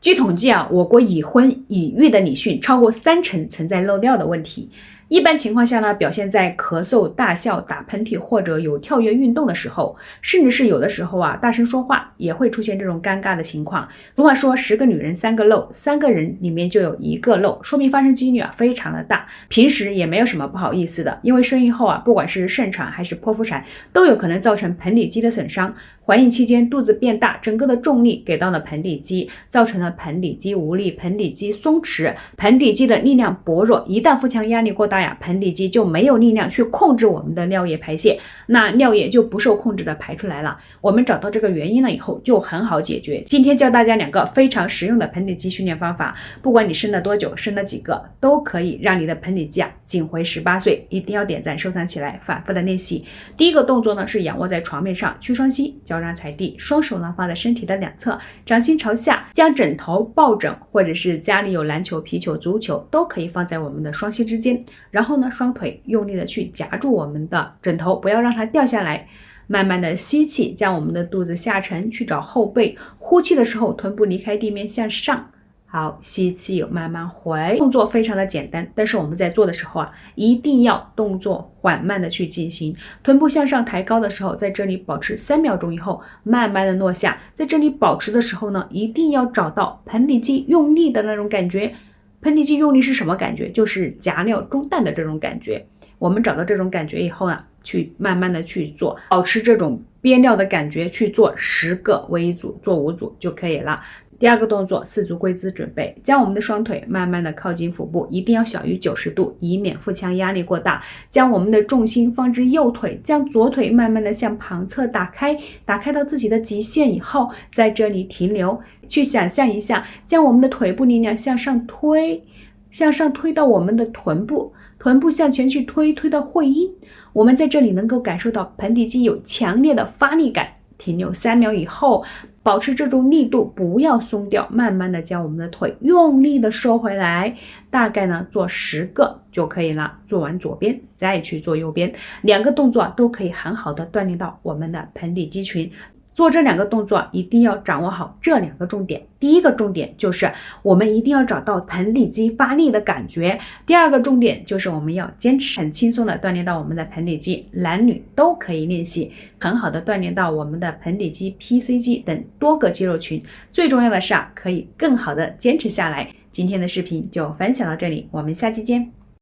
据统计啊，我国已婚已育的女性超过30%存在漏尿的问题。一般情况下呢，表现在咳嗽、大笑、打喷嚏或者有跳跃运动的时候，甚至是有的时候啊，大声说话也会出现这种尴尬的情况。俗话说10个女人3个漏，3个人里面就有1个漏，说明发生几率啊非常的大。平时也没有什么不好意思的，因为生育后啊，不管是顺产还是剖腹产，都有可能造成盆底肌的损伤。怀孕期间肚子变大，整个的重力给到了盆底肌，造成了盆底肌无力、盆底肌松弛、盆底肌的力量薄弱。一旦腹腔压力过大呀，盆底肌就没有力量去控制我们的尿液排泄，那尿液就不受控制的排出来了。我们找到这个原因了以后，就很好解决。今天教大家2个非常实用的盆底肌训练方法，不管你生了多久，生了几个，都可以让你的盆底肌啊紧回18岁。一定要点赞收藏起来，反复的练习。第一个动作呢是仰卧在床面上，屈双膝，脚掌踩地，双手呢放在身体的两侧，掌心朝下，将枕头、抱枕或者是家里有篮球、皮球、足球都可以放在我们的双膝之间，然后呢双腿用力的去夹住我们的枕头，不要让它掉下来。慢慢的吸气，将我们的肚子下沉去找后背，呼气的时候臀部离开地面向上。好，吸气，慢慢回。动作非常的简单，但是我们在做的时候啊，一定要动作缓慢的去进行。臀部向上抬高的时候，在这里保持3秒钟以后，慢慢的落下。在这里保持的时候呢，一定要找到盆底肌用力的那种感觉。盆底肌用力是什么感觉？就是夹尿中弹的这种感觉。我们找到这种感觉以后呢，去慢慢的去做，保持这种憋尿的感觉，去做10个为一组，做5组就可以了。第二个动作，4足跪姿准备，将我们的双腿慢慢的靠近腹部，一定要小于90度，以免腹腔压力过大。将我们的重心放置右腿，将左腿慢慢的向旁侧打开，打开到自己的极限以后，在这里停留。去想象一下，将我们的腿部力量向上推，向上推到我们的臀部，臀部向前去推，推到会阴。我们在这里能够感受到盆底肌有强烈的发力感。停留3秒以后，保持这种力度，不要松掉，慢慢的将我们的腿用力的收回来，大概呢做10个就可以了。做完左边再去做右边，2个动作都可以很好的锻炼到我们的盆底肌群。做这2个动作一定要掌握好这2个重点。第一个重点就是我们一定要找到盆底肌发力的感觉，第2个重点就是我们要坚持很轻松的锻炼到我们的盆底肌，男女都可以练习，很好的锻炼到我们的盆底肌、PC 肌等多个肌肉群。最重要的是可以更好的坚持下来。今天的视频就分享到这里，我们下期见。